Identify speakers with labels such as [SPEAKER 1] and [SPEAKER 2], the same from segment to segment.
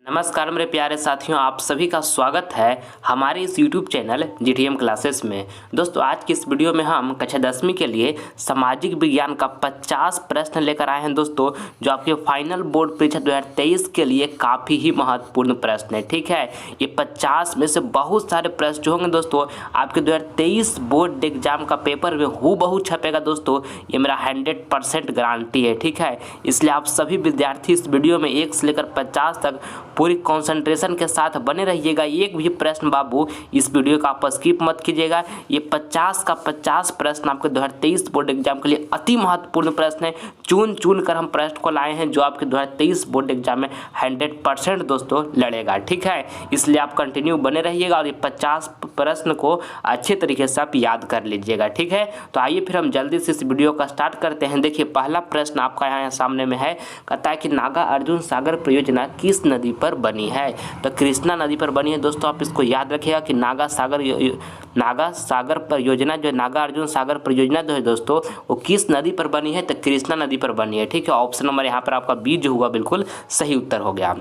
[SPEAKER 1] नमस्कार मेरे प्यारे साथियों, आप सभी का स्वागत है हमारे इस YouTube चैनल GTM क्लासेस में। दोस्तों, आज की इस वीडियो में हम कक्षा 10वीं के लिए सामाजिक विज्ञान का 50 प्रश्न लेकर आए हैं दोस्तों, जो आपके फाइनल बोर्ड परीक्षा 2023 के लिए काफ़ी ही महत्वपूर्ण प्रश्न है। ठीक है, ये 50 में से बहुत सारे प्रश्न जो होंगे दोस्तों आपके 2023 बोर्ड एग्जाम का पेपर में हूबहू छपेगा दोस्तों, ये मेरा 100% गारंटी है। ठीक है, इसलिए आप सभी विद्यार्थी इस वीडियो में 1 से लेकर 50 तक पूरी कंसंट्रेशन के साथ बने रहिएगा। एक भी प्रश्न बाबू इस वीडियो का आप स्किप मत कीजिएगा। ये 50 का 50 प्रश्न आपके 2023 बोर्ड एग्जाम के लिए अति महत्वपूर्ण प्रश्न है। चुन कर हम प्रश्न को लाए हैं जो आपके 2023 बोर्ड एग्जाम में 100% दोस्तों लड़ेगा। ठीक है, इसलिए आप कंटिन्यू बने रहिएगा और ये 50 प्रश्न को अच्छे तरीके से आप याद कर लीजिएगा। ठीक है, तो आइए फिर हम जल्दी से इस वीडियो का स्टार्ट करते हैं। देखिए, पहला प्रश्न आपका यहाँ सामने में है, कहता है कि नागार्जुन सागर परियोजना किस नदी पर बनी है? तो कृष्णा नदी पर बनी है दोस्तों। आप इसको याद रखिएगा कि नागा सागर परियोजना जो नागार्जुन सागर परियोजना जो है दोस्तों वो किस नदी पर बनी है? तो कृष्णा नदी पर बनी है। ठीक है, ऑप्शन नंबर यहाँ पर आपका बी जो हुआ बिल्कुल सही उत्तर हो गया।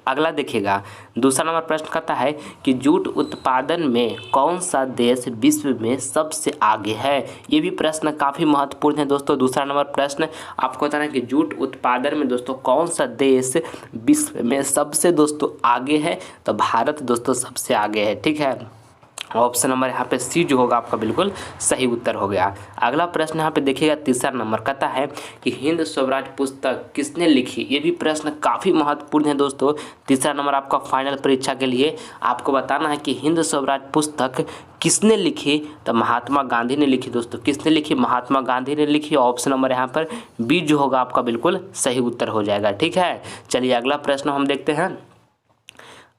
[SPEAKER 1] अगला देखिएगा, दूसरा नंबर प्रश्न कहता है कि जूट उत्पादन में कौन सा देश विश्व में सबसे आगे है? ये भी प्रश्न काफ़ी महत्वपूर्ण है दोस्तों। दूसरा नंबर प्रश्न आपको बताना है कि जूट उत्पादन में दोस्तों कौन सा देश विश्व में सबसे दोस्तों आगे है? तो भारत दोस्तों सबसे आगे है। ठीक है, ऑप्शन नंबर यहाँ पे सी जो होगा आपका बिल्कुल सही उत्तर हो गया। अगला प्रश्न यहाँ पे देखिएगा, तीसरा नंबर कहता है कि हिंद स्वराज पुस्तक किसने लिखी? ये भी प्रश्न काफ़ी महत्वपूर्ण है दोस्तों। तीसरा नंबर आपका फाइनल परीक्षा के लिए आपको बताना है कि हिंद स्वराज पुस्तक किसने लिखी? तो महात्मा गांधी ने लिखी दोस्तों। किसने लिखी? महात्मा गांधी ने लिखी। ऑप्शन नंबर यहाँ पर बी जो होगा आपका बिल्कुल सही उत्तर हो जाएगा। ठीक है, चलिए अगला प्रश्न हम देखते हैं।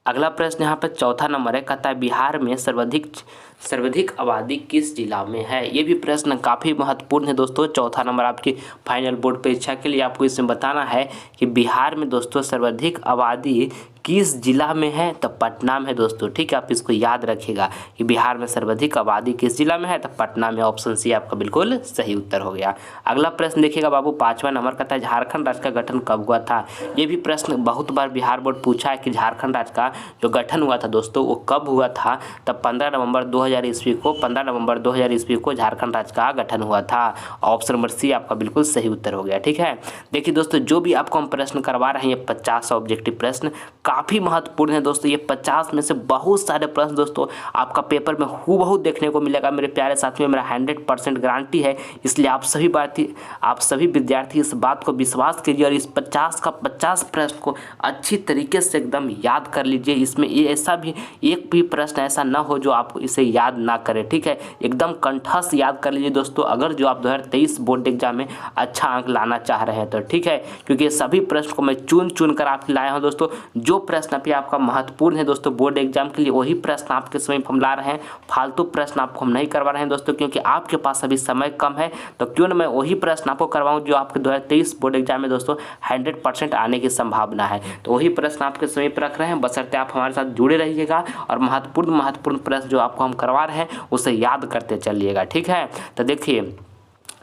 [SPEAKER 1] अगला प्रश्न यहाँ पर चौथा नंबर है, कहता है बिहार में सर्वाधिक आबादी किस जिला में है? ये भी प्रश्न काफ़ी महत्वपूर्ण है दोस्तों। चौथा नंबर आपकी फाइनल बोर्ड परीक्षा के लिए आपको इसमें बताना है कि बिहार में दोस्तों सर्वाधिक आबादी किस जिला में है? तो पटना में है दोस्तों। ठीक है, आप इसको याद रखिएगा कि बिहार में सर्वाधिक आबादी किस जिला में है? तो पटना में। ऑप्शन सी आपका बिल्कुल सही उत्तर हो गया। अगला प्रश्न देखिएगा बाबू, पाँचवा नंबर कहता है झारखंड राज्य का गठन कब हुआ था? ये भी प्रश्न बहुत बार बिहार बोर्ड पूछा है कि झारखंड राज्य का जो गठन हुआ था दोस्तों वो कब हुआ था? तब 15 नवंबर 2000 ईस्वी को झारखंड राज्य का गठन हुआ था। ऑप्शन नंबर सी आपका बिल्कुल सही उत्तर हो गया। ठीक है, देखिए दोस्तों, जो भी आपको हम प्रश्न करवा रहे हैं ये 50 ऑब्जेक्टिव प्रश्न काफ़ी महत्वपूर्ण है दोस्तों। ये 50 में से बहुत सारे प्रश्न दोस्तों आपका पेपर में हूबहू देखने को मिलेगा मेरे प्यारे साथियों। मेरा 100% गारंटी है। इसलिए आप सभी विद्यार्थी इस बात को विश्वास कीजिए और इस 50 का 50 प्रश्न को अच्छी तरीके से एकदम याद कर लीजिए। इसमें ये ऐसा भी एक भी प्रश्न ऐसा ना हो जो आप इसे याद ना करें। ठीक है, एकदम कंठस्थ याद कर लीजिए दोस्तों, अगर जो आप 2023 बोर्ड एग्जाम में अच्छा अंक लाना चाह रहे हैं तो। ठीक है, क्योंकि सभी प्रश्न को मैं चुन कर आपके लाया हूँ दोस्तों। जो प्रश्न अभी आपका महत्वपूर्ण है दोस्तों बोर्ड एग्जाम के लिए वही प्रश्न आपके समय हम ला रहे हैं। फालतू प्रश्न आपको हम नहीं करवा रहे हैं दोस्तों, क्योंकि आपके पास अभी समय कम है। तो क्यों ना मैं वही प्रश्न आपको करवाऊं जो आपके 2023 बोर्ड एग्जाम में दोस्तों 100% आने की संभावना है। तो वही प्रश्न आपके समय पर रख रहे हैं, बशर्ते आप हमारे साथ जुड़े रहिएगा और महत्वपूर्ण प्रश्न जो आपको हम करवा रहे हैं उसे याद करते चलिएगा। ठीक है, तो देखिए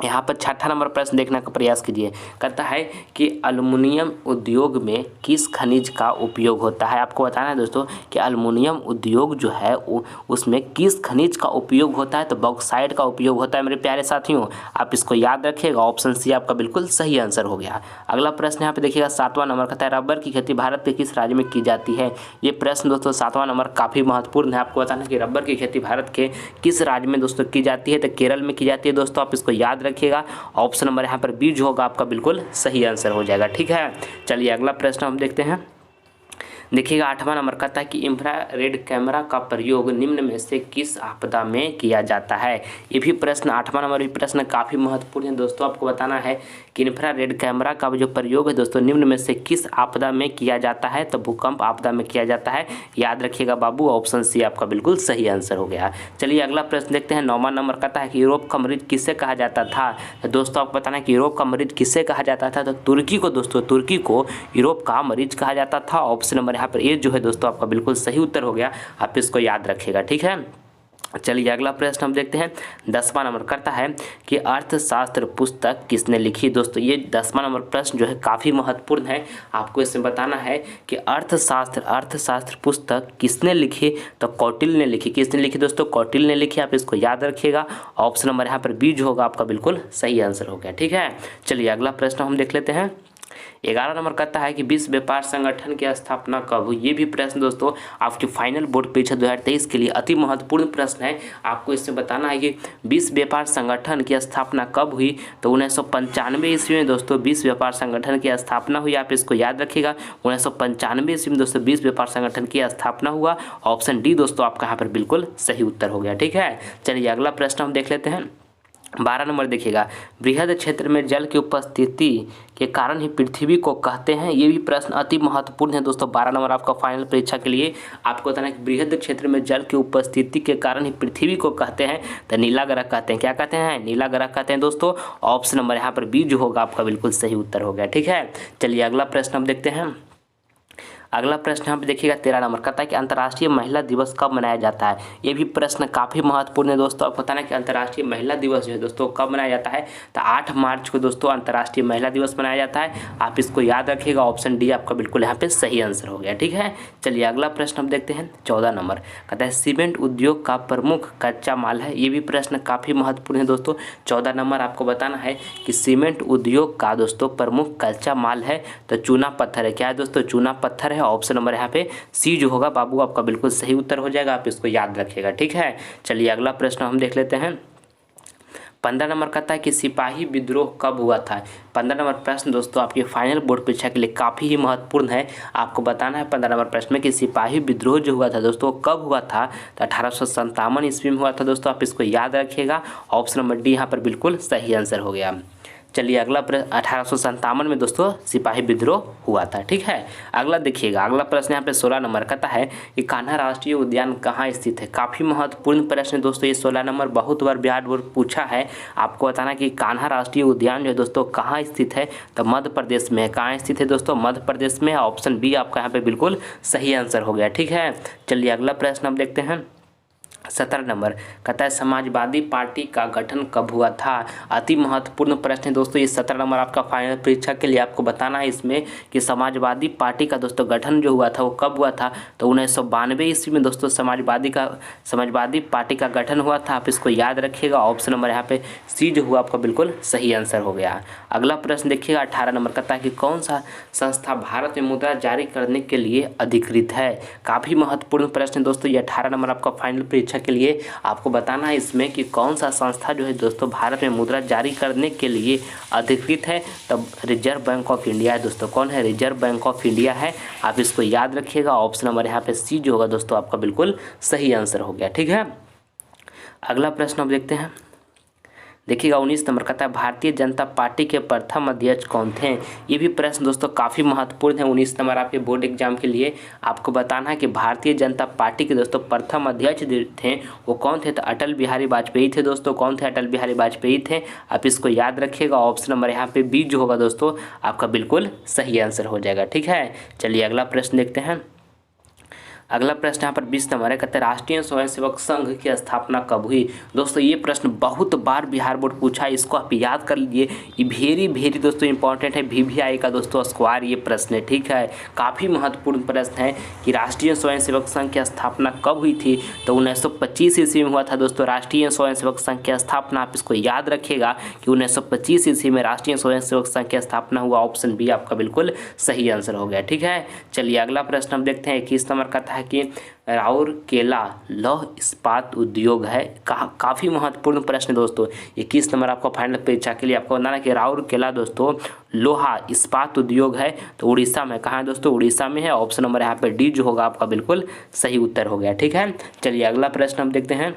[SPEAKER 1] यहाँ पर छठा नंबर प्रश्न देखने का प्रयास कीजिए। कहता है कि एल्युमिनियम उद्योग में किस खनिज का उपयोग होता है? आपको बताना है दोस्तों कि एल्युमिनियम उद्योग जो है उसमें किस खनिज का उपयोग होता है? तो बॉक्साइट का उपयोग होता है मेरे प्यारे साथियों। आप इसको याद रखिएगा। ऑप्शन सी आपका बिल्कुल सही आंसर हो गया। अगला प्रश्न यहाँ पे देखिएगा, सातवां नंबर कहता है रबर की खेती भारत के किस राज्य में की जाती है? ये प्रश्न दोस्तों सातवां नंबर काफ़ी महत्वपूर्ण है। आपको बताना है कि रबर की खेती भारत के किस राज्य में दोस्तों की जाती है? तो केरल में की जाती है दोस्तों। आप इसको याद रखिएगा। ऑप्शन नंबर यहाँ पर बी जो होगा आपका बिल्कुल सही आंसर हो जाएगा। ठीक है, चलिए अगला प्रश्न हम देखते हैं। देखिएगा, आठवां नंबर कहता है कि इंफ्रारेड कैमरा का प्रयोग निम्न में से किस आपदा में किया जाता है? ये भी प्रश्न आठवां नंबर भी प्रश्न काफ़ी महत्वपूर्ण है दोस्तों। आपको बताना है कि इंफ्रारेड कैमरा का जो प्रयोग है दोस्तों निम्न में से किस आपदा में किया जाता है? तो भूकंप आपदा में किया जाता है। याद रखिएगा बाबू, ऑप्शन सी आपका बिल्कुल सही आंसर हो गया। चलिए अगला प्रश्न देखते हैं। नौवां नंबर कहता है कि यूरोप का मरीज किसे कहा जाता था? तो दोस्तों आपको बताना है कि यूरोप का मरीज किसे कहा जाता था? तो तुर्की को दोस्तों, तुर्की को यूरोप का मरीज कहा जाता था। ऑप्शन नंबर यहाँ पर ए जो है दोस्तों आपका बिल्कुल सही उत्तर हो गया। आप इसको याद रखिएगा। ठीक है, चलिए अगला प्रश्न हम देखते हैं। 10वां नंबर करता है कि अर्थशास्त्र पुस्तक किसने लिखी। दोस्तों ये 10वां नंबर प्रश्न जो है काफ़ी महत्वपूर्ण है। आपको इसमें बताना है कि अर्थशास्त्र पुस्तक किसने लिखी, तो कौटिल्य ने लिखी। किसने लिखी दोस्तों? कौटिल्य ने लिखी। आप इसको याद रखिएगा। ऑप्शन नंबर यहाँ पर बी जो होगा आपका बिल्कुल सही आंसर हो गया। ठीक है, चलिए अगला प्रश्न हम देख लेते हैं। 11 नंबर कहता है कि विश्व व्यापार संगठन की स्थापना कब हुई। ये भी प्रश्न दोस्तों आपके फाइनल बोर्ड परीक्षा 2023 के लिए अति महत्वपूर्ण प्रश्न है। आपको इससे बताना है कि विश्व व्यापार संगठन की स्थापना कब हुई, तो 1995 ईस्वी में दोस्तों विश्व व्यापार संगठन की स्थापना हुई। आप इसको याद रखिएगा। 1995 ईस्वी में दोस्तों विश्व व्यापार संगठन की स्थापना हुआ। ऑप्शन डी दोस्तों आपका यहाँ पर बिल्कुल सही उत्तर हो गया। ठीक है, चलिए अगला प्रश्न हम देख लेते हैं। 12 नंबर देखिएगा। बृहद क्षेत्र में जल की उपस्थिति के कारण ही पृथ्वी को कहते हैं। ये भी प्रश्न अति महत्वपूर्ण है दोस्तों। 12 नंबर आपका फाइनल परीक्षा के लिए आपको बताना है कि बृहद क्षेत्र में जल की उपस्थिति के कारण ही पृथ्वी को कहते हैं, तो नीला ग्रह कहते हैं। क्या कहते हैं? नीला ग्रह कहते हैं दोस्तों। ऑप्शन नंबर यहाँ पर बी जो होगा आपका बिल्कुल सही उत्तर हो गया। ठीक है, चलिए अगला प्रश्न हम देखते हैं। अगला प्रश्न यहाँ पे देखिएगा 13 नंबर कहता है कि अंतर्राष्ट्रीय महिला दिवस कब मनाया जाता है। ये भी प्रश्न काफ़ी महत्वपूर्ण है दोस्तों। आपको बताना है कि अंतर्राष्ट्रीय महिला दिवस जो है दोस्तों कब मनाया जाता है, तो 8 मार्च को दोस्तों अंतर्राष्ट्रीय महिला दिवस मनाया जाता है। आप इसको याद रखिएगा। ऑप्शन डी आपका बिल्कुल यहाँ पे सही आंसर हो गया। ठीक है, चलिए अगला प्रश्न हम देखते हैं। 14 नंबर कहता है सीमेंट उद्योग का प्रमुख कच्चा माल है। ये भी प्रश्न काफ़ी महत्वपूर्ण है दोस्तों। 14 नंबर आपको बताना है कि सीमेंट उद्योग का दोस्तों प्रमुख कच्चा माल है, तो चूना पत्थर है। क्या है दोस्तों? चूना पत्थर है। ऑप्शन नंबर यहाँ पे सी जो होगा बाबू आपका बिल्कुल सही उत्तर हो जाएगा। आप इसको याद रखिएगा। ठीक है, चलिए अगला प्रश्न हम देख लेते हैं। 15 नंबर कहता है कि सिपाही विद्रोह कब हुआ था। 15 नंबर प्रश्न दोस्तों आपके फाइनल बोर्ड परीक्षा के लिए काफ़ी ही महत्वपूर्ण है। आपको बताना है 15 नंबर प्रश्न में कि सिपाही विद्रोह जो हुआ था दोस्तों कब हुआ था, तो 1857 ईस्वी में हुआ था दोस्तों। आप इसको याद रखिएगा। ऑप्शन नंबर डी यहाँ पर बिल्कुल सही आंसर हो गया। चलिए अगला प्रश्न 1857 में दोस्तों सिपाही विद्रोह हुआ था। ठीक है, अगला देखिएगा। अगला प्रश्न यहाँ पे 16 नंबर कहता है कि कान्हा राष्ट्रीय उद्यान कहाँ स्थित है। काफ़ी महत्वपूर्ण प्रश्न है दोस्तों। ये 16 नंबर बहुत बार बिहार बोर्ड पूछा है। आपको बताना कि कान्हा राष्ट्रीय उद्यान जो है दोस्तों कहाँ स्थित है, तो मध्य प्रदेश में है। कहाँ स्थित है दोस्तों? मध्य प्रदेश में। ऑप्शन बी आपका यहाँ पे बिल्कुल सही आंसर हो गया। ठीक है, चलिए अगला प्रश्न हम देखते हैं। 17 नंबर कहता है समाजवादी पार्टी का गठन कब हुआ था। अति महत्वपूर्ण प्रश्न है दोस्तों। ये 17 नंबर आपका फाइनल परीक्षा के लिए आपको बताना है इसमें कि समाजवादी पार्टी का दोस्तों गठन जो हुआ था वो कब हुआ था, तो 1992 ईस्वी में दोस्तों समाजवादी पार्टी का गठन हुआ था। आप इसको याद रखिएगा। ऑप्शन नंबर यहाँ पे सी जो हुआ आपका बिल्कुल सही आंसर हो गया। अगला प्रश्न देखिएगा 18 नंबर कहता है कि कौन सा संस्था भारत में मुद्रा जारी करने के लिए अधिकृत है। काफ़ी महत्वपूर्ण प्रश्न है दोस्तों। ये 18 नंबर आपका फाइनल परीक्षा के लिए आपको बताना है इसमें कि कौन सा संस्था जो है दोस्तों भारत में मुद्रा जारी करने के लिए अधिकृत है, तब रिजर्व बैंक ऑफ इंडिया है दोस्तों। कौन है? रिजर्व बैंक ऑफ इंडिया है। आप इसको याद रखिएगा। ऑप्शन नंबर यहाँ पे सी जो होगा दोस्तों आपका बिल्कुल सही आंसर हो गया। ठीक है, अगला प्रश्न हम देखते हैं। देखिएगा 19 नंबर कहता है भारतीय जनता पार्टी के प्रथम अध्यक्ष कौन थे। ये भी प्रश्न दोस्तों काफ़ी महत्वपूर्ण है। 19 नंबर आपके बोर्ड एग्जाम के लिए आपको बताना है कि भारतीय जनता पार्टी के दोस्तों प्रथम अध्यक्ष थे वो कौन थे, तो अटल बिहारी वाजपेयी थे दोस्तों। कौन थे? अटल बिहारी वाजपेयी थे। आप इसको याद रखिएगा। ऑप्शन नंबर यहाँ पे बी जो होगा दोस्तों आपका बिल्कुल सही आंसर हो जाएगा। ठीक है, चलिए अगला प्रश्न देखते हैं। अगला प्रश्न यहाँ पर 20 नंबर है कहते हैं राष्ट्रीय स्वयंसेवक संघ की स्थापना कब हुई। दोस्तों ये प्रश्न बहुत बार बिहार बोर्ड पूछा है। इसको आप याद कर लीजिए। ये वेरी दोस्तों इंपॉर्टेंट है। VVI का दोस्तों स्क्वायर ये प्रश्न है। ठीक है, काफ़ी महत्वपूर्ण प्रश्न है कि राष्ट्रीय स्वयंसेवक संघ की स्थापना कब हुई थी, तो 1925 ईस्वी में हुआ था दोस्तों राष्ट्रीय स्वयंसेवक संघ की स्थापना। आप इसको याद रखिएगा कि 1925 ईस्वी में राष्ट्रीय स्वयंसेवक संघ की स्थापना हुआ। ऑप्शन बी आपका बिल्कुल सही आंसर हो गया। ठीक है, चलिए अगला प्रश्न हम देखते हैं। 21 नंबर का है कि राउरकेला लौह इस्पात उद्योग है। काफ़ी महत्वपूर्ण प्रश्न दोस्तों। 21 नंबर आपको फाइनल परीक्षा के लिए आपको बताना है कि राउरकेला दोस्तों लोहा इस्पात उद्योग है, तो उड़ीसा में। कहाँ है दोस्तों? उड़ीसा में है। ऑप्शन नंबर यहाँ पे डी जो होगा आपका बिल्कुल सही उत्तर हो गया। ठीक है, चलिए अगला प्रश्न हम देखते हैं।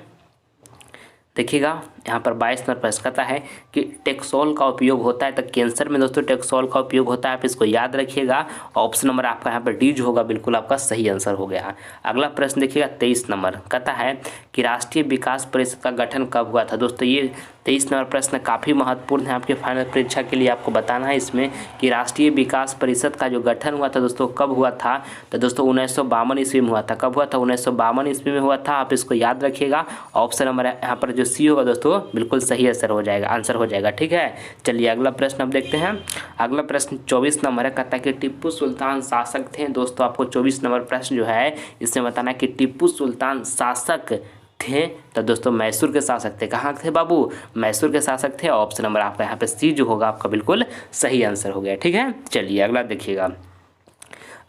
[SPEAKER 1] देखिएगा यहाँ पर 22 नंबर प्रश्न कहता है कि टेक्सोल का उपयोग होता है, तो कैंसर में दोस्तों टेक्सोल का उपयोग होता है, आप इसको याद रखिएगा। ऑप्शन नंबर आपका यहाँ पर डी जो होगा बिल्कुल आपका सही आंसर हो गया। अगला प्रश्न देखिएगा 23 नंबर कहता है कि राष्ट्रीय विकास परिषद का गठन कब हुआ था। दोस्तों ये 23 नंबर प्रश्न काफ़ी महत्वपूर्ण है आपके फाइनल परीक्षा के लिए। आपको बताना है इसमें कि राष्ट्रीय विकास परिषद का जो गठन हुआ था दोस्तों कब हुआ था, तो दोस्तों 1952 ईस्वी में हुआ था। कब हुआ था? 1952 ईस्वी में हुआ था, आप इसको याद रखिएगा। ऑप्शन नंबर यहाँ पर जो सी होगा दोस्तों बिल्कुल सही आंसर हो जाएगा। ठीक है, चलिए अगला प्रश्न अब देखते हैं। अगला प्रश्न 24 नंबर है, कहता है कि टिप्पू सुल्तान शासक थे। दोस्तों आपको 24 नंबर प्रश्न जो है इसमें बताना है कि टिप्पू सुल्तान शासक थे, तो दोस्तों मैसूर के शासक थे। कहाँ थे बाबू? मैसूर के शासक थे। ऑप्शन नंबर आपका यहाँ पे सी जो होगा आपका बिल्कुल सही आंसर हो गया। ठीक है, चलिए अगला देखिएगा।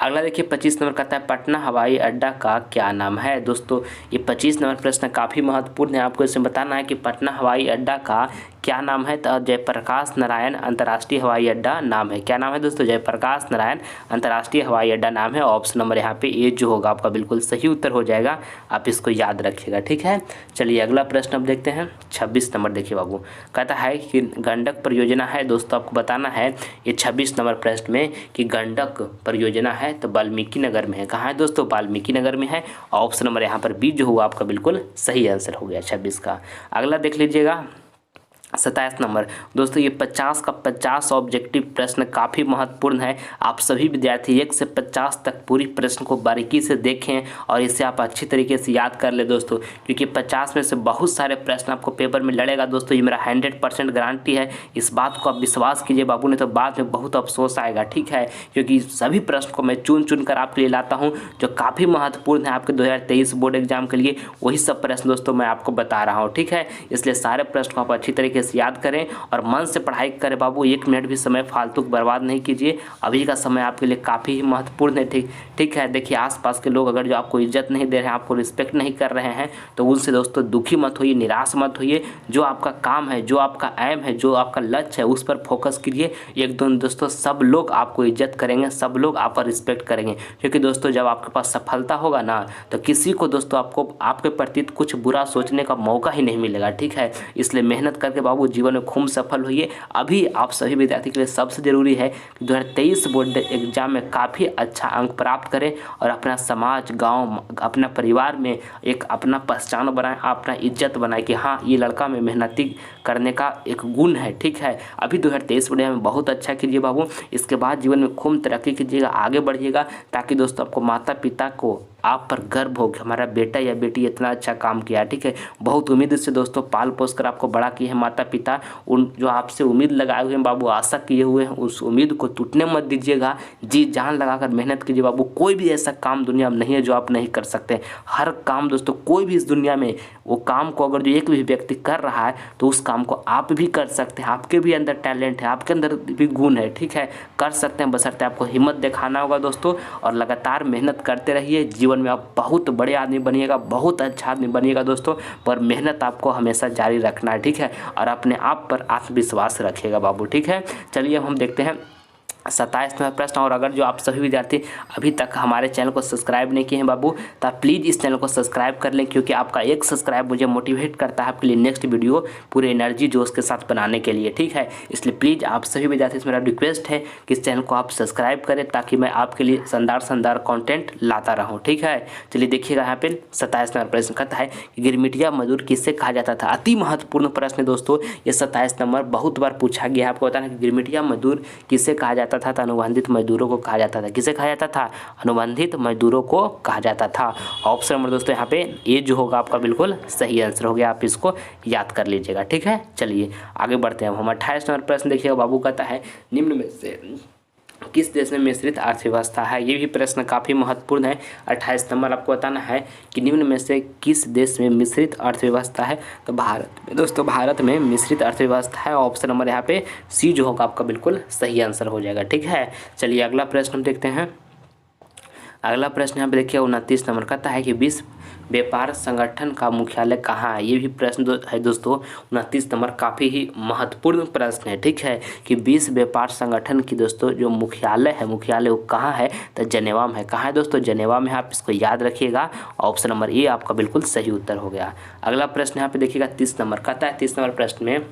[SPEAKER 1] अगला देखिए 25 नंबर कहता है पटना हवाई अड्डा का क्या नाम है। दोस्तों ये 25 नंबर प्रश्न काफ़ी महत्वपूर्ण है, आपको इसमें बताना है कि पटना हवाई अड्डा का क्या नाम है। तो जयप्रकाश नारायण अंतर्राष्ट्रीय हवाई अड्डा नाम है। क्या नाम है दोस्तों? जयप्रकाश नारायण अंतर्राष्ट्रीय हवाई अड्डा नाम है। ऑप्शन नंबर यहाँ पे ए जो होगा आपका बिल्कुल सही उत्तर हो जाएगा, आप इसको याद रखिएगा। ठीक है, चलिए अगला प्रश्न अब देखते हैं 26 नंबर। देखिए बाबू कहता है कि गंडक परियोजना है। दोस्तों आपको बताना है ये 26 नंबर प्रश्न में कि गंडक परियोजना है तो वाल्मीकि नगर में है। कहाँ है दोस्तों? वाल्मीकि नगर में है। ऑप्शन नंबर यहाँ पर बी जो होगा आपका बिल्कुल सही आंसर हो गया 26 का। अगला देख लीजिएगा 27 नंबर। दोस्तों ये 50 का 50 ऑब्जेक्टिव प्रश्न काफ़ी महत्वपूर्ण है। आप सभी विद्यार्थी 1 से 50 तक पूरी प्रश्न को बारीकी से देखें और इसे आप अच्छी तरीके से याद कर ले दोस्तों, क्योंकि 50 में से बहुत सारे प्रश्न आपको पेपर में लड़ेगा दोस्तों। ये मेरा 100% गारंटी है। इस बात को आप विश्वास कीजिए बाबू, ने तो बाद में बहुत अफसोस आएगा। ठीक है, क्योंकि सभी प्रश्न को मैं चुन चुन कर आपके लिए लाता हूँ जो काफ़ी महत्वपूर्ण है आपके 2023 बोर्ड एग्जाम के लिए। वही सब प्रश्न दोस्तों मैं आपको बता रहा हूँ। ठीक है, इसलिए सारे प्रश्न को आप अच्छी तरीके से याद करें और मन से पढ़ाई करें बाबू। 1 मिनट भी समय फालतू बर्बाद नहीं कीजिए। अभी का समय आपके लिए काफ़ी महत्वपूर्ण है। ठीक है, देखिए आसपास के लोग अगर जो आपको इज्जत नहीं दे रहे हैं, आपको रिस्पेक्ट नहीं कर रहे हैं, तो उनसे दोस्तों दुखी मत होइए, निराश मत होइए। जो आपका काम है, जो आपका एम है, जो आपका लक्ष्य है, उस पर फोकस कीजिए। एकदम दोस्तों सब लोग आपको इज्जत करेंगे, सब लोग आप पर रिस्पेक्ट करेंगे, क्योंकि दोस्तों जब आपके पास सफलता होगा ना, तो किसी को दोस्तों आपको आपके प्रति कुछ बुरा सोचने का मौका ही नहीं मिलेगा। ठीक है, इसलिए मेहनत करके बाबू जीवन में खूब सफल होइए। अभी आप सभी विद्यार्थी के लिए सबसे जरूरी है कि 2023 बोर्ड एग्जाम में काफ़ी अच्छा अंक प्राप्त करें और अपना समाज, गांव, अपना परिवार में एक अपना पहचान बनाएं, अपना इज्जत बनाएं कि हाँ ये लड़का में मेहनती करने का एक गुण है। ठीक है, अभी 2023 बोर्ड में बहुत अच्छा कीजिए बाबू। इसके बाद जीवन में खूब तरक्की कीजिएगा, आगे बढ़िएगा, ताकि दोस्तों आपको माता पिता को आप पर गर्व हो कि हमारा बेटा या बेटी इतना अच्छा काम किया। ठीक है, बहुत उम्मीद से दोस्तों पाल पोस कर आपको बड़ा किए हैं माता पिता। उन जो आपसे उम्मीद लगाए हुए हैं बाबू, आशा किए हुए हैं, उस उम्मीद को टूटने मत दीजिएगा। जी जान लगाकर मेहनत कीजिए बाबू। कोई भी ऐसा काम दुनिया में नहीं है जो आप नहीं कर सकते। हर काम दोस्तों, कोई भी इस दुनिया में वो काम को अगर जो एक भी व्यक्ति कर रहा है तो उस काम को आप भी कर सकते हैं। आपके भी अंदर टैलेंट है, आपके अंदर भी गुण है। ठीक है, कर सकते हैं, बशर्ते आपको हिम्मत दिखाना होगा दोस्तों, और लगातार मेहनत करते रहिए। जीवन में आप बहुत बड़े आदमी बनिएगा, बहुत अच्छा आदमी बनिएगा दोस्तों, पर मेहनत आपको हमेशा जारी रखना है। ठीक है, और अपने आप पर आत्मविश्वास रखिएगा बाबू। ठीक है, चलिए हम देखते हैं 27 नंबर प्रश्न। और अगर जो आप सभी विद्यार्थी अभी तक हमारे चैनल को सब्सक्राइब नहीं किए हैं बाबू, तो आप प्लीज़ इस चैनल को सब्सक्राइब कर लें, क्योंकि आपका एक सब्सक्राइब मुझे मोटिवेट करता है आपके लिए नेक्स्ट वीडियो पूरे एनर्जी जोश के साथ बनाने के लिए। ठीक है, इसलिए प्लीज़ आप सभी विद्यार्थी से मेरा रिक्वेस्ट है कि इस चैनल को आप सब्सक्राइब करें, ताकि मैं आपके लिए शानदार कॉन्टेंट लाता रहूँ। ठीक है, चलिए देखिएगा यहाँ पे 27 नंबर प्रश्न कहता है कि गिरमिटिया मजदूर किससे कहा जाता था। अति महत्वपूर्ण प्रश्न है दोस्तों ये 27 नंबर, बहुत बार पूछा गया है। आपको बताना कि गिरमिटिया मजदूर किससे कहा जाता था। अनुबंधित मजदूरों को कहा जाता था। किसे कहा जाता था? अनुबंधित मजदूरों को कहा जाता था। ऑप्शन नंबर दोस्तों यहाँ पे ए जो होगा आपका बिल्कुल सही आंसर हो गया, आप इसको याद कर लीजिएगा। ठीक है, चलिए आगे बढ़ते हैं। हम 28 नंबर प्रश्न देखिएगा बाबू, कहता है निम्न में से किस देश में मिश्रित अर्थव्यवस्था है। ये भी प्रश्न काफ़ी महत्वपूर्ण है। 28 नंबर आपको बताना है कि निम्न में से किस देश में मिश्रित अर्थव्यवस्था है। तो भारत में दोस्तों, भारत में मिश्रित अर्थव्यवस्था है। ऑप्शन नंबर यहाँ पे सी जो होगा आपका बिल्कुल सही आंसर हो जाएगा। ठीक है, चलिए अगला प्रश्न हम देखते हैं। अगला प्रश्न यहाँ पे देखिए 29 नंबर का है कि विश्व व्यापार संगठन का मुख्यालय कहाँ है। ये भी प्रश्न है दोस्तों 29 नंबर, काफ़ी ही महत्वपूर्ण प्रश्न है। ठीक है, कि विश्व व्यापार संगठन की दोस्तों जो मुख्यालय है, मुख्यालय वो कहाँ है, तो जनेवा में है। कहाँ है दोस्तों, जनेवा में है। आप इसको याद रखिएगा। ऑप्शन नंबर ए आपका बिल्कुल सही उत्तर हो गया। अगला प्रश्न यहाँ पे देखिएगा 30 नंबर का है। 30 नंबर प्रश्न में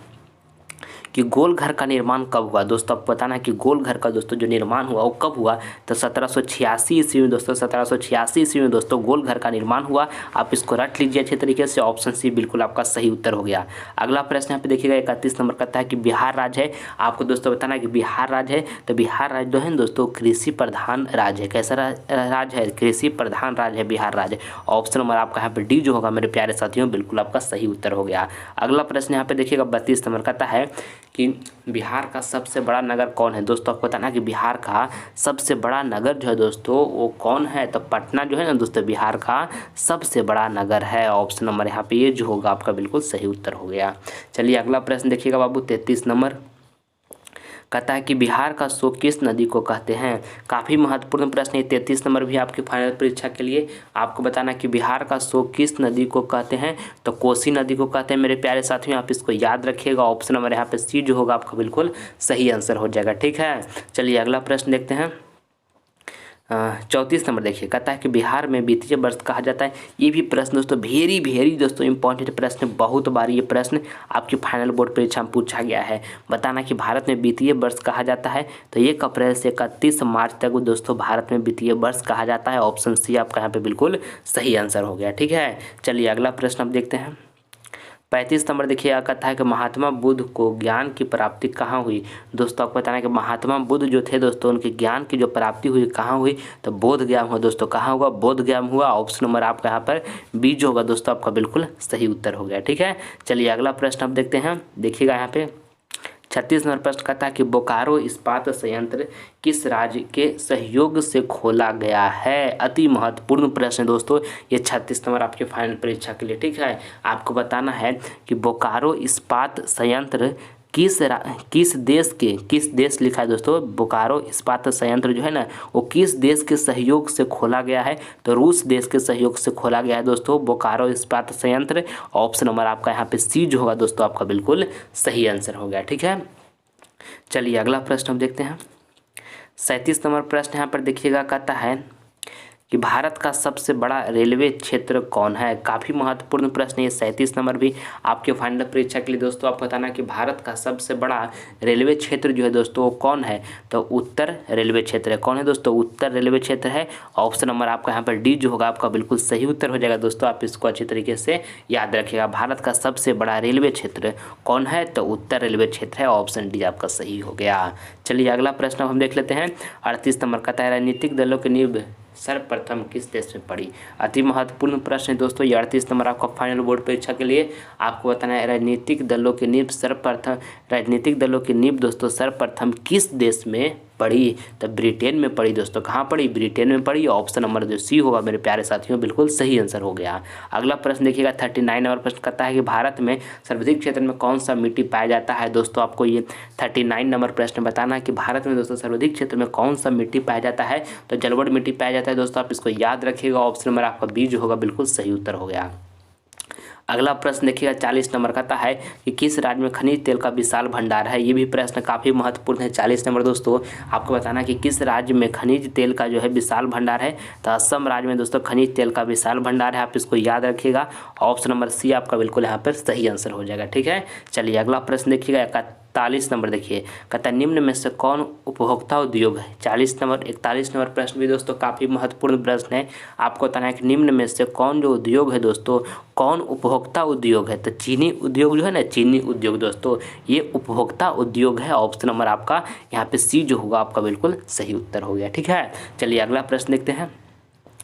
[SPEAKER 1] कि गोल घर का निर्माण कब हुआ। दोस्तों आपको बताना है कि गोल घर का दोस्तों जो निर्माण हुआ वो कब हुआ, तो 1786 ईस्वी में दोस्तों, 1786 ईस्वी में दोस्तों गोल घर का निर्माण हुआ। आप इसको रट लीजिए अच्छे तरीके से। ऑप्शन सी बिल्कुल आपका सही उत्तर हो गया। अगला प्रश्न यहाँ पे देखिएगा 31 नंबर का है कि बिहार राज्य है। आपको दोस्तों बताना है कि बिहार राज्य है, तो बिहार राज्य जो है दोस्तों कृषि प्रधान राज्य है। कैसा राज्य है, कृषि प्रधान राज्य है बिहार राज्य। ऑप्शन नंबर आपका यहाँ पे डी जो होगा मेरे प्यारे साथियों बिल्कुल आपका सही उत्तर हो गया। अगला प्रश्न यहाँ पे देखिएगा 32 नंबर का है कि बिहार का सबसे बड़ा नगर कौन है। दोस्तों आपको बताना कि बिहार का सबसे बड़ा नगर जो है दोस्तों वो कौन है, तो पटना जो है ना दोस्तों बिहार का सबसे बड़ा नगर है। ऑप्शन नंबर यहाँ पे ये जो होगा आपका बिल्कुल सही उत्तर हो गया। चलिए अगला प्रश्न देखिएगा बाबू 33 नंबर कहता है कि बिहार का शोक किस नदी को कहते हैं। काफ़ी महत्वपूर्ण प्रश्न है 33 नंबर भी आपकी फाइनल परीक्षा के लिए। आपको बताना कि बिहार का शोक किस नदी को कहते हैं, तो कोसी नदी को कहते हैं मेरे प्यारे साथियों। आप इसको याद रखिएगा। ऑप्शन नंबर यहाँ पे सी जो होगा आपका बिल्कुल सही आंसर हो जाएगा। ठीक है, चलिए अगला प्रश्न देखते हैं 34 नंबर देखिए कहता है कि बिहार में वित्तीय वर्ष कहा जाता है। ये भी प्रश्न दोस्तों वेरी दोस्तों इंपॉर्टेंट प्रश्न, बहुत बार ये प्रश्न आपकी फाइनल बोर्ड परीक्षा में पूछा गया है। बताना कि भारत में वित्तीय वर्ष कहा जाता है, तो 1 अप्रैल से 31 मार्च तक दोस्तों भारत में वित्तीय वर्ष कहा जाता है। ऑप्शन सी आपका यहाँ पे बिल्कुल सही आंसर हो गया। ठीक है, चलिए अगला प्रश्न अब देखते हैं 35 नंबर देखिए कहता है कि महात्मा बुद्ध को ज्ञान की प्राप्ति कहाँ हुई। दोस्तों आपको बताना है कि महात्मा बुद्ध जो थे दोस्तों उनके ज्ञान की जो प्राप्ति हुई कहाँ हुई, तो बोध गया हुआ दोस्तों। कहाँ हुआ, बोध गया हुआ। ऑप्शन नंबर आपका यहाँ पर बी जो होगा दोस्तों आपका बिल्कुल सही उत्तर हो गया। ठीक है, चलिए अगला प्रश्न अब देखते हैं। देखिएगा यहाँ पे 36 नंबर प्रश्न कहता है कि बोकारो इस्पात संयंत्र किस राज्य के सहयोग से खोला गया है। अति महत्वपूर्ण प्रश्न है दोस्तों ये 36 नंबर आपके फाइनल परीक्षा के लिए। ठीक है, आपको बताना है कि बोकारो इस्पात संयंत्र किस देश लिखा है दोस्तों। बोकारो इस्पात संयंत्र जो है ना वो किस देश के सहयोग से खोला गया है, तो रूस देश के सहयोग से खोला गया है दोस्तों बोकारो इस्पात संयंत्र। ऑप्शन नंबर आपका यहाँ पे सी जो होगा दोस्तों आपका बिल्कुल सही आंसर हो गया। ठीक है, चलिए अगला प्रश्न हम देखते हैं 37 नंबर प्रश्न यहाँ पर देखिएगा कहता है कि भारत का सबसे बड़ा रेलवे क्षेत्र कौन है। काफ़ी महत्वपूर्ण प्रश्न है 37 नंबर भी आपके फाइनल परीक्षा के लिए दोस्तों। आप बताना कि भारत का सबसे बड़ा रेलवे क्षेत्र जो है दोस्तों वो कौन है, तो उत्तर रेलवे क्षेत्र है। कौन है दोस्तों, उत्तर रेलवे क्षेत्र है। ऑप्शन नंबर आपका यहाँ पर डी जो होगा आपका बिल्कुल सही उत्तर हो जाएगा दोस्तों। आप इसको अच्छी तरीके से याद रखिएगा। भारत का सबसे बड़ा रेलवे क्षेत्र कौन है, तो उत्तर रेलवे क्षेत्र है। ऑप्शन डी आपका सही हो गया। चलिए अगला प्रश्न हम देख लेते हैं 38 नंबर का है राजनीतिक दलों की नींव सर्वप्रथम किस देश में पड़ी। अति महत्वपूर्ण प्रश्न है दोस्तों ये 38 नंबर आपका फाइनल बोर्ड परीक्षा के लिए। आपको बताना है राजनीतिक दलों की नींव दोस्तों सर्वप्रथम किस देश में पड़ी, तो ब्रिटेन में पड़ी दोस्तों। कहाँ पड़ी, ब्रिटेन में पड़ी। ऑप्शन नंबर जो सी होगा मेरे प्यारे साथियों बिल्कुल सही आंसर हो गया। अगला प्रश्न देखिएगा 39 नंबर प्रश्न कहता है कि भारत में सर्वाधिक क्षेत्र में कौन सा मिट्टी पाया जाता है। दोस्तों आपको ये 39 नंबर प्रश्न बताना है कि भारत में दोस्तों सर्वाधिक क्षेत्र में कौन सा मिट्टी पाया जाता है, तो जलवड़ मिट्टी पाया जाता है दोस्तों। आप इसको याद रखिएगा। ऑप्शन नंबर आपका बी जो होगा बिल्कुल सही उत्तर हो गया। अगला प्रश्न देखिएगा 40 नंबर का है कि किस राज्य में खनिज तेल का विशाल भंडार है। ये भी प्रश्न काफ़ी महत्वपूर्ण है 40 नंबर दोस्तों। आपको बताना कि किस राज्य में खनिज तेल का जो है विशाल भंडार है, तो असम राज्य में दोस्तों खनिज तेल का विशाल भंडार है। आप इसको याद रखिएगा। ऑप्शन नंबर सी आपका बिल्कुल यहाँ पर सही आंसर हो जाएगा। ठीक है, चलिए अगला प्रश्न देखिएगा 41 नंबर देखिए कहता है निम्न में से कौन उपभोक्ता उद्योग है। 41 नंबर प्रश्न भी दोस्तों काफ़ी महत्वपूर्ण प्रश्न है। आपको बताना है कि निम्न में से कौन जो उद्योग है दोस्तों कौन उपभोक्ता उद्योग है, तो चीनी उद्योग जो है ना, चीनी उद्योग दोस्तों ये उपभोक्ता उद्योग है। ऑप्शन नंबर आपका यहाँ पे सी जो होगा आपका बिल्कुल सही उत्तर हो गया। ठीक है, चलिए अगला प्रश्न देखते हैं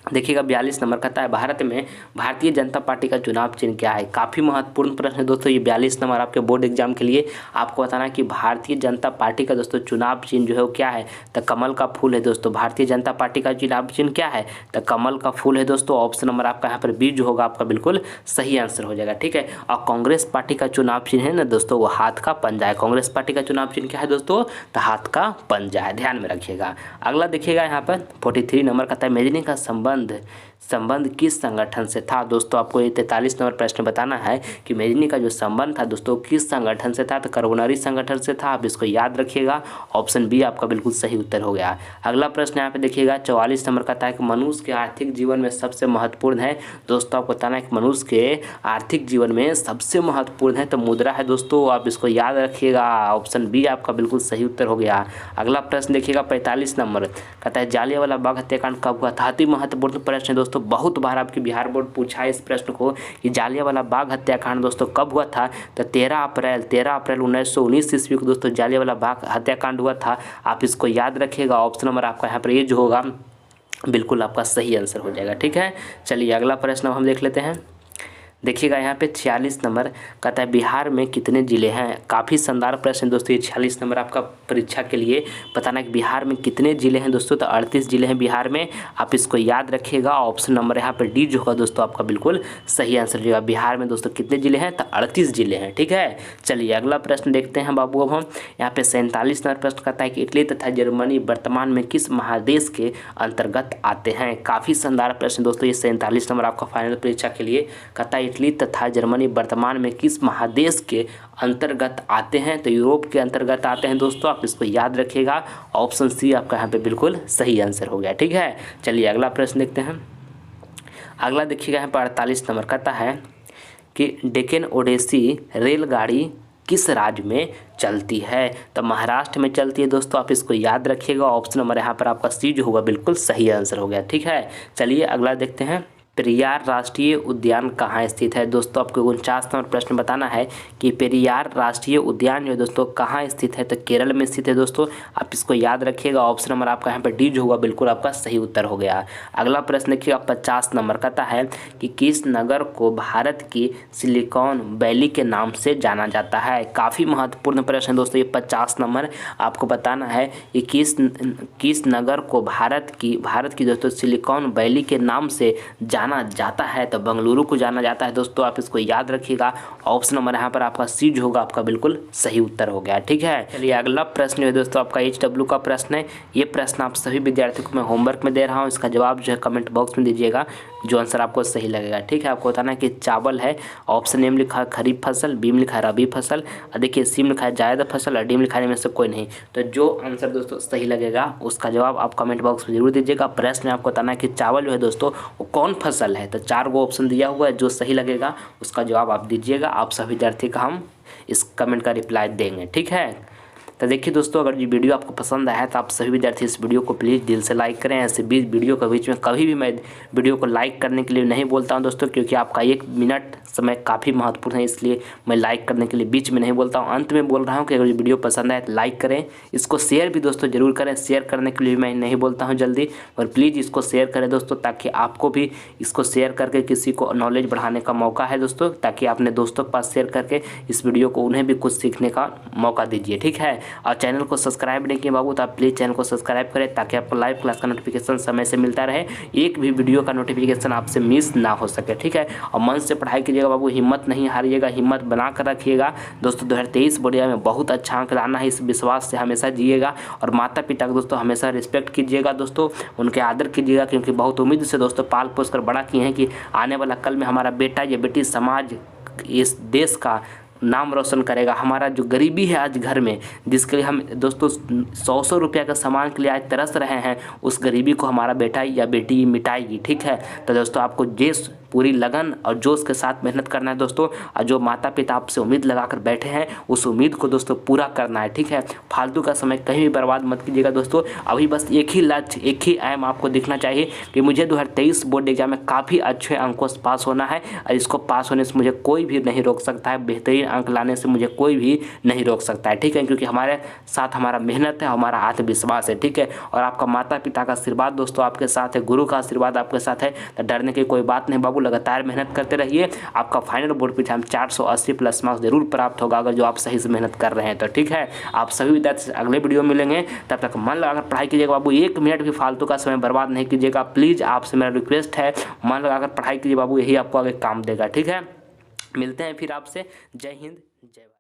[SPEAKER 1] देखिएगा 42 नंबर कहता है भारत में भारतीय जनता पार्टी का चुनाव चिन्ह क्या है। काफ़ी महत्वपूर्ण प्रश्न है दोस्तों ये 42 नंबर आपके बोर्ड एग्जाम के लिए। आपको बताना है कि भारतीय जनता पार्टी का दोस्तों चुनाव चिन्ह जो है वो क्या है, तो कमल का फूल है दोस्तों। भारतीय जनता पार्टी का चुनाव चिन्ह क्या है, तो कमल का फूल है दोस्तों। ऑप्शन नंबर आपका यहाँ पर बी जो होगा आपका बिल्कुल सही आंसर हो जाएगा, ठीक है। और कांग्रेस पार्टी का चुनाव चिन्ह है ना दोस्तों, वो हाथ का पंजा है। कांग्रेस पार्टी का चुनाव चिन्ह क्या है दोस्तों, तो हाथ का पंजा है, ध्यान में रखिएगा। अगला देखिएगा यहाँ पर 43 नंबर कहता है मेजनी का संबंध किस संगठन से था। दोस्तों आपको ये 43 नंबर प्रश्न बताना है कि मेजनी का जो संबंध था दोस्तों किस संगठन से था, तो कर्मचारी संगठन से था। आप इसको याद रखिएगा, ऑप्शन बी आपका बिल्कुल सही उत्तर हो गया। अगला प्रश्न यहाँ पे देखिएगा 44 नंबर कहता है कि मनुष्य के आर्थिक जीवन में सबसे महत्वपूर्ण है। दोस्तों आपको बताना है कि मनुष्य के आर्थिक जीवन में सबसे महत्वपूर्ण है तो मुद्रा है दोस्तों, आप इसको याद रखिएगा, ऑप्शन बी आपका बिल्कुल सही उत्तर हो गया। अगला प्रश्न देखिएगा 45 नंबर कहता है जालियांवाला बाग हत्याकांड कब हुआ था। अति महत्वपूर्ण प्रश्न है दोस्तों, बहुत बार आपके बिहार बोर्ड पूछा है इस प्रश्न को कि जालियांवाला बाग हत्याकांड दोस्तों कब हुआ था, तो 13 अप्रैल 1919 ईस्वी को दोस्तों जालियांवाला बाग हत्याकांड हुआ था। आप इसको याद रखिएगा, ऑप्शन नंबर आपका यहाँ पर ये जो होगा बिल्कुल आपका सही आंसर हो जाएगा, ठीक है। चलिए अगला प्रश्न हम देख लेते हैं। देखिएगा यहाँ पे 46 नंबर कहता है बिहार में कितने ज़िले हैं। काफ़ी शानदार प्रश्न दोस्तों ये 46 नंबर आपका परीक्षा के लिए बताना कि बिहार में कितने ज़िले हैं दोस्तों, तो 38 ज़िले हैं बिहार में। आप इसको याद रखिएगा, ऑप्शन नंबर यहाँ पर डी जो होगा दोस्तों आपका बिल्कुल सही आंसर होगा। बिहार में दोस्तों कितने ज़िले हैं, तो 38 ज़िले हैं, ठीक है। चलिए अगला प्रश्न देखते हैं बाबू। अब हम यहाँ पे 47 नंबर प्रश्न कहता है कि इटली तथा जर्मनी वर्तमान में किस महादेश के अंतर्गत आते हैं। काफ़ी शानदार प्रश्न दोस्तों ये 47 नंबर आपका फाइनल परीक्षा के लिए कहता है इटली तथा जर्मनी वर्तमान में किस महादेश के अंतर्गत आते हैं, तो यूरोप के अंतर्गत आते हैं दोस्तों। आप इसको याद रखिएगा, ऑप्शन सी आपका यहाँ पे बिल्कुल सही आंसर हो गया, ठीक है। चलिए अगला प्रश्न देखते हैं। अगला देखिएगा यहाँ पर 48 नंबर कहता है कि डेक्कन ओडिसी रेलगाड़ी किस राज्य में चलती है, तो महाराष्ट्र में चलती है दोस्तों। आप इसको याद रखिएगा, ऑप्शन नंबर यहाँ पर आपका सी जो होगा बिल्कुल सही आंसर हो गया, ठीक है। चलिए अगला देखते हैं। पेरियार राष्ट्रीय उद्यान कहाँ स्थित है। दोस्तों आपको 49 नंबर प्रश्न बताना है कि पेरियार राष्ट्रीय उद्यान जो है दोस्तों कहाँ स्थित है, तो केरल में स्थित है दोस्तों। आप इसको याद रखिएगा, ऑप्शन नंबर आपका यहाँ पर डी जो होगा बिल्कुल आपका सही उत्तर हो गया। अगला प्रश्न देखिएगा 50 नंबर कहता है कि किस नगर को भारत की सिलिकॉन वैली के नाम से जाना जाता है। काफ़ी महत्वपूर्ण प्रश्न है दोस्तों ये 50 नंबर आपको बताना है कि किस नगर को भारत की दोस्तों सिलिकॉन वैली के नाम से जाना जाता है, तो बेंगलुरु को जाना जाता है दोस्तों। आप इसको याद रखिएगा, ऑप्शन नंबर यहाँ पर आपका सी जो होगा आपका बिल्कुल सही उत्तर हो गया, ठीक है। चलिए अगला प्रश्न जो है दोस्तों आपका HW का प्रश्न है। ये प्रश्न आप सभी विद्यार्थियों को मैं होमवर्क में दे रहा हूँ, इसका जवाब जो है कमेंट बॉक्स में दीजिएगा, जो आंसर आपको सही लगेगा, ठीक है। आपको बताना है कि चावल है, ऑप्शन ए में लिखा है खरीफ फसल, बी में लिखा है रबी फसल, और देखिए सी में लिखा है जायद फसल, और डी में लिखा है में से कोई नहीं। तो जो आंसर दोस्तों सही लगेगा उसका जवाब आप कमेंट बॉक्स में जरूर दीजिएगा। प्रश्न में आपको बताना है कि चावल जो है दोस्तों वो कौन फसल है, तो 4 गो ऑप्शन दिया हुआ है, जो सही लगेगा उसका जवाब आप दीजिएगा। आप सभी विद्यार्थी का हम इस कमेंट का रिप्लाई देंगे, ठीक है। तो देखिए दोस्तों अगर ये वीडियो आपको पसंद आया है तो आप सभी विद्यार्थी इस वीडियो को प्लीज़ दिल से लाइक करें। ऐसे वीडियो के बीच में कभी भी मैं वीडियो को लाइक करने के लिए नहीं बोलता हूं दोस्तों, क्योंकि आपका 1 मिनट समय काफ़ी महत्वपूर्ण है, इसलिए मैं लाइक करने के लिए बीच में नहीं बोलता हूं। अंत में बोल रहा हूं कि अगर ये वीडियो पसंद आए तो लाइक करें, इसको शेयर भी दोस्तों जरूर करें। शेयर करने के लिए मैं नहीं बोलता हूँ जल्दी, और प्लीज़ इसको शेयर करें दोस्तों, ताकि आपको भी इसको शेयर करके किसी को नॉलेज बढ़ाने का मौका है दोस्तों, ताकि अपने दोस्तों के पास शेयर करके इस वीडियो को उन्हें भी कुछ सीखने का मौका दीजिए, ठीक है। और चैनल को सब्सक्राइब नहीं किए बाबू तो आप प्लीज़ चैनल को सब्सक्राइब करें, ताकि आपको लाइव क्लास का नोटिफिकेशन समय से मिलता रहे, एक भी वीडियो का नोटिफिकेशन आपसे मिस ना हो सके, ठीक है। और मन से पढ़ाई कीजिएगा बाबू, हिम्मत नहीं हारिएगा, हिम्मत बना कर रखिएगा दोस्तों। 2023 बोर्ड में बहुत अच्छा अंक लाना है, इस विश्वास से हमेशा जिएगा। और माता पिता को दोस्तों हमेशा रिस्पेक्ट कीजिएगा दोस्तों, उनके आदर कीजिएगा, क्योंकि बहुत उम्मीद से दोस्तों पाल पोस कर बड़ा किए हैं कि आने वाला कल में हमारा बेटा या बेटी समाज इस देश का नाम रोशन करेगा। हमारा जो गरीबी है आज घर में, जिसके लिए हम दोस्तों 100 रुपया का सामान के लिए आज तरस रहे हैं, उस गरीबी को हमारा बेटा या बेटी मिटाएगी, ठीक है। तो दोस्तों आपको पूरी लगन और जोश के साथ मेहनत करना है दोस्तों। और जो माता पिता आपसे उम्मीद लगाकर बैठे हैं उस उम्मीद को दोस्तों पूरा करना है, ठीक है। फालतू का समय कहीं भी बर्बाद मत कीजिएगा दोस्तों। अभी बस एक ही लक्ष्य, एक ही एम आपको दिखना चाहिए कि मुझे 2023 बोर्ड एग्जाम में काफ़ी अच्छे अंकों से पास होना है और इसको पास होने से मुझे कोई भी नहीं रोक सकता है, बेहतरीन अंक लाने से मुझे कोई भी नहीं रोक सकता है, ठीक है। क्योंकि हमारे साथ हमारा मेहनत है, हमारा आत्मविश्वास है, ठीक है। और आपका माता पिता का आशीर्वाद दोस्तों आपके साथ है, गुरु का आशीर्वाद आपके साथ है, तो डरने की कोई बात नहीं बाबू। लगातार मेहनत करते रहिए, आपका फाइनल बोर्ड परीक्षा में 480 प्लस मार्क्स जरूर प्राप्त होगा अगर जो आप सही से मेहनत कर रहे हैं तो, ठीक है। आप सभी विद्यार्थी अगले वीडियो में मिलेंगे, तब तक मन लगाकर पढ़ाई कीजिएगा बाबू। 1 मिनट भी फालतू का समय बर्बाद नहीं कीजिएगा प्लीज़, आपसे मेरा रिक्वेस्ट है। मन लगाकर पढ़ाई कीजिए बाबू, यही आपको आगे काम देगा, ठीक है। मिलते हैं फिर आपसे। जय हिंद, जय भारत।